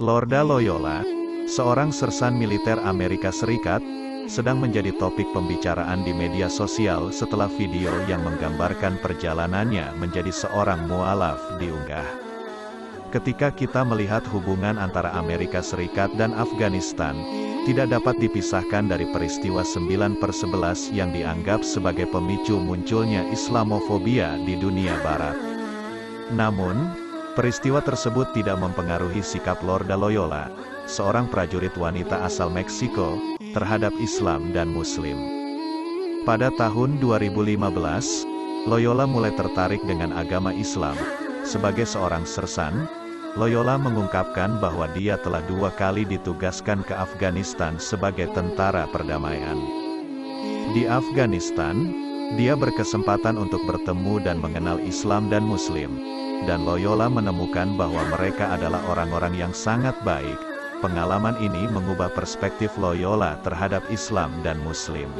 Lorda Loyola, seorang sersan militer Amerika Serikat, sedang menjadi topik pembicaraan di media sosial setelah video yang menggambarkan perjalanannya menjadi seorang mualaf diunggah. Ketika kita melihat hubungan antara Amerika Serikat dan Afghanistan, tidak dapat dipisahkan dari peristiwa 9/11 yang dianggap sebagai pemicu munculnya Islamofobia di dunia Barat. Namun, peristiwa tersebut tidak mempengaruhi sikap Lorda Loyola, seorang prajurit wanita asal Meksiko, terhadap Islam dan Muslim. Pada tahun 2015, Loyola mulai tertarik dengan agama Islam. Sebagai seorang sersan, Loyola mengungkapkan bahwa dia telah 2 kali ditugaskan ke Afghanistan sebagai tentara perdamaian. Di Afghanistan, dia berkesempatan untuk bertemu dan mengenal Islam dan Muslim, dan Loyola menemukan bahwa mereka adalah orang-orang yang sangat baik. Pengalaman ini mengubah perspektif Loyola terhadap Islam dan Muslim.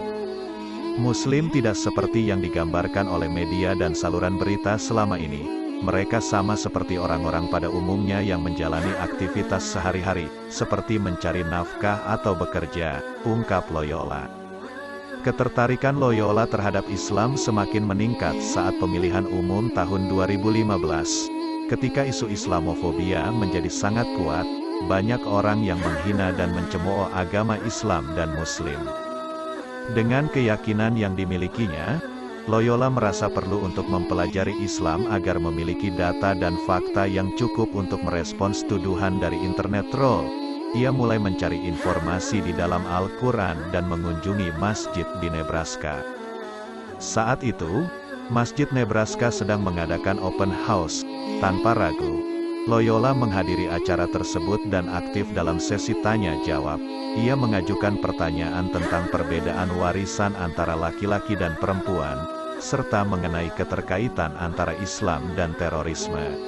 Muslim tidak seperti yang digambarkan oleh media dan saluran berita selama ini. Mereka sama seperti orang-orang pada umumnya yang menjalani aktivitas sehari-hari, seperti mencari nafkah atau bekerja, ungkap Loyola. Ketertarikan Loyola terhadap Islam semakin meningkat saat pemilihan umum tahun 2015. Ketika isu Islamofobia menjadi sangat kuat, banyak orang yang menghina dan mencemooh agama Islam dan Muslim. Dengan keyakinan yang dimilikinya, Loyola merasa perlu untuk mempelajari Islam agar memiliki data dan fakta yang cukup untuk merespons tuduhan dari internet troll. Ia mulai mencari informasi di dalam Al-Quran dan mengunjungi masjid di Nebraska. Saat itu, Masjid Nebraska sedang mengadakan open house. Tanpa ragu, Loyola menghadiri acara tersebut dan aktif dalam sesi tanya-jawab. Ia mengajukan pertanyaan tentang perbedaan warisan antara laki-laki dan perempuan, serta mengenai keterkaitan antara Islam dan terorisme.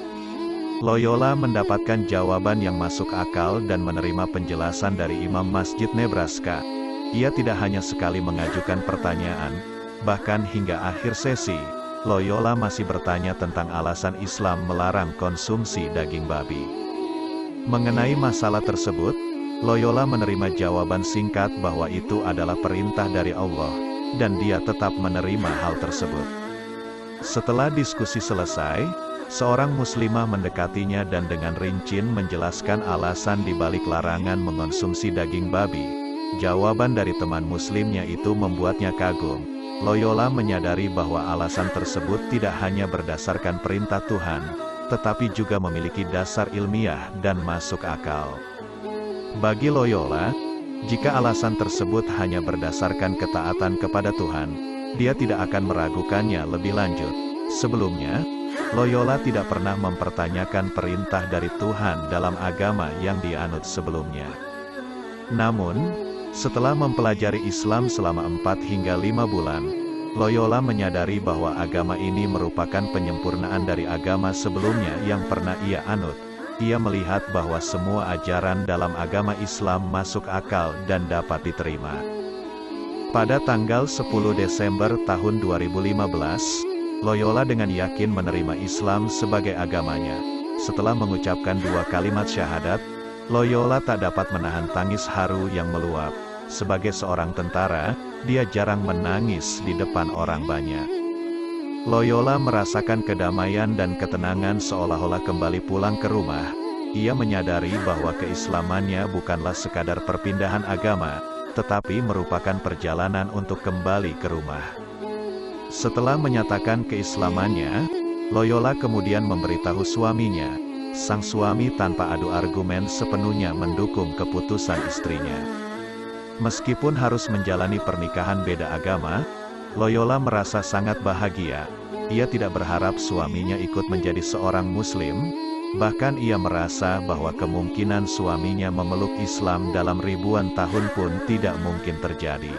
Loyola mendapatkan jawaban yang masuk akal dan menerima penjelasan dari Imam Masjid Nebraska. Ia tidak hanya sekali mengajukan pertanyaan, bahkan hingga akhir sesi, Loyola masih bertanya tentang alasan Islam melarang konsumsi daging babi. Mengenai masalah tersebut, Loyola menerima jawaban singkat bahwa itu adalah perintah dari Allah, dan dia tetap menerima hal tersebut. Setelah diskusi selesai, seorang muslimah mendekatinya dan dengan rinci menjelaskan alasan di balik larangan mengonsumsi daging babi. Jawaban dari teman muslimnya itu membuatnya kagum. Loyola menyadari bahwa alasan tersebut tidak hanya berdasarkan perintah Tuhan, tetapi juga memiliki dasar ilmiah dan masuk akal. Bagi Loyola, jika alasan tersebut hanya berdasarkan ketaatan kepada Tuhan, dia tidak akan meragukannya lebih lanjut. Sebelumnya, Loyola tidak pernah mempertanyakan perintah dari Tuhan dalam agama yang dianut sebelumnya. Namun, setelah mempelajari Islam selama 4 hingga 5 bulan, Loyola menyadari bahwa agama ini merupakan penyempurnaan dari agama sebelumnya yang pernah ia anut. Ia melihat bahwa semua ajaran dalam agama Islam masuk akal dan dapat diterima. Pada tanggal 10 Desember tahun 2015, Loyola dengan yakin menerima Islam sebagai agamanya. Setelah mengucapkan 2 kalimat syahadat, Loyola tak dapat menahan tangis haru yang meluap. Sebagai seorang tentara, dia jarang menangis di depan orang banyak. Loyola merasakan kedamaian dan ketenangan seolah-olah kembali pulang ke rumah. Ia menyadari bahwa keislamannya bukanlah sekadar perpindahan agama, tetapi merupakan perjalanan untuk kembali ke rumah. Setelah menyatakan keislamannya, Loyola kemudian memberitahu suaminya. Sang suami tanpa adu argumen sepenuhnya mendukung keputusan istrinya. Meskipun harus menjalani pernikahan beda agama, Loyola merasa sangat bahagia. Ia tidak berharap suaminya ikut menjadi seorang Muslim, bahkan ia merasa bahwa kemungkinan suaminya memeluk Islam dalam ribuan tahun pun tidak mungkin terjadi.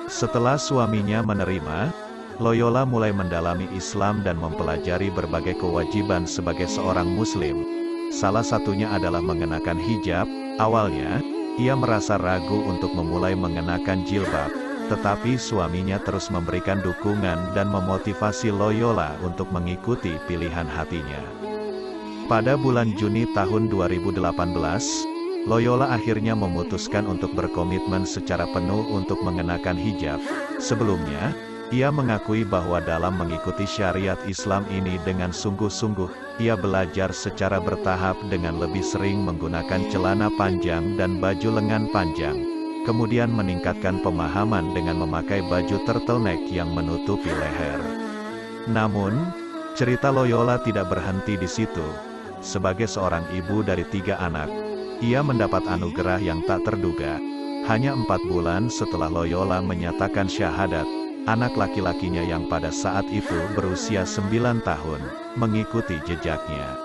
Setelah suaminya menerima, Loyola mulai mendalami Islam dan mempelajari berbagai kewajiban sebagai seorang Muslim. Salah satunya adalah mengenakan hijab. Awalnya, ia merasa ragu untuk memulai mengenakan jilbab, tetapi suaminya terus memberikan dukungan dan memotivasi Loyola untuk mengikuti pilihan hatinya. Pada bulan Juni tahun 2018, Loyola akhirnya memutuskan untuk berkomitmen secara penuh untuk mengenakan hijab. Sebelumnya, ia mengakui bahwa dalam mengikuti syariat Islam ini dengan sungguh-sungguh, ia belajar secara bertahap dengan lebih sering menggunakan celana panjang dan baju lengan panjang. Kemudian meningkatkan pemahaman dengan memakai baju turtleneck yang menutupi leher. Namun, cerita Loyola tidak berhenti di situ. Sebagai seorang ibu dari 3 anak, ia mendapat anugerah yang tak terduga. Hanya 4 bulan setelah Loyola menyatakan syahadat, anak laki-lakinya yang pada saat itu berusia 9 tahun, mengikuti jejaknya.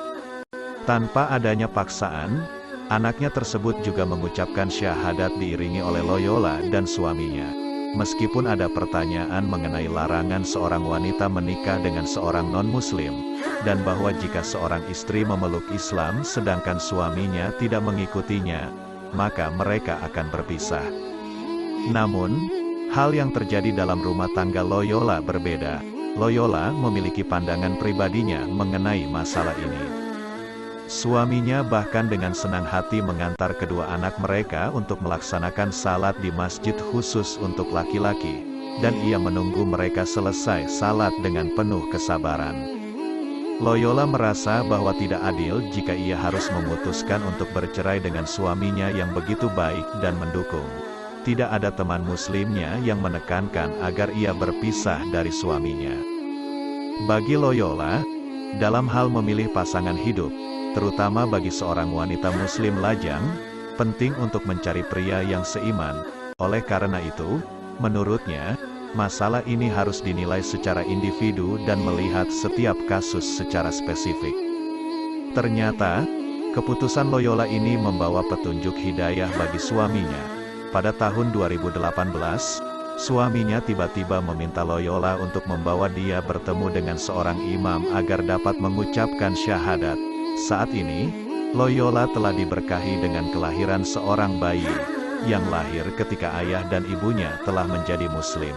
Tanpa adanya paksaan, anaknya tersebut juga mengucapkan syahadat diiringi oleh Loyola dan suaminya. Meskipun ada pertanyaan mengenai larangan seorang wanita menikah dengan seorang non-muslim, dan bahwa jika seorang istri memeluk Islam sedangkan suaminya tidak mengikutinya, maka mereka akan berpisah. Namun, hal yang terjadi dalam rumah tangga Loyola berbeda. Loyola memiliki pandangan pribadinya mengenai masalah ini. Suaminya bahkan dengan senang hati mengantar kedua anak mereka untuk melaksanakan salat di masjid khusus untuk laki-laki, dan ia menunggu mereka selesai salat dengan penuh kesabaran. Loyola merasa bahwa tidak adil jika ia harus memutuskan untuk bercerai dengan suaminya yang begitu baik dan mendukung. Tidak ada teman muslimnya yang menekankan agar ia berpisah dari suaminya. Bagi Loyola, dalam hal memilih pasangan hidup, terutama bagi seorang wanita muslim lajang, penting untuk mencari pria yang seiman. Oleh karena itu, menurutnya, masalah ini harus dinilai secara individu dan melihat setiap kasus secara spesifik. Ternyata, keputusan Loyola ini membawa petunjuk hidayah bagi suaminya. Pada tahun 2018, suaminya tiba-tiba meminta Loyola untuk membawa dia bertemu dengan seorang imam agar dapat mengucapkan syahadat. Saat ini, Loyola telah diberkahi dengan kelahiran seorang bayi, yang lahir ketika ayah dan ibunya telah menjadi muslim.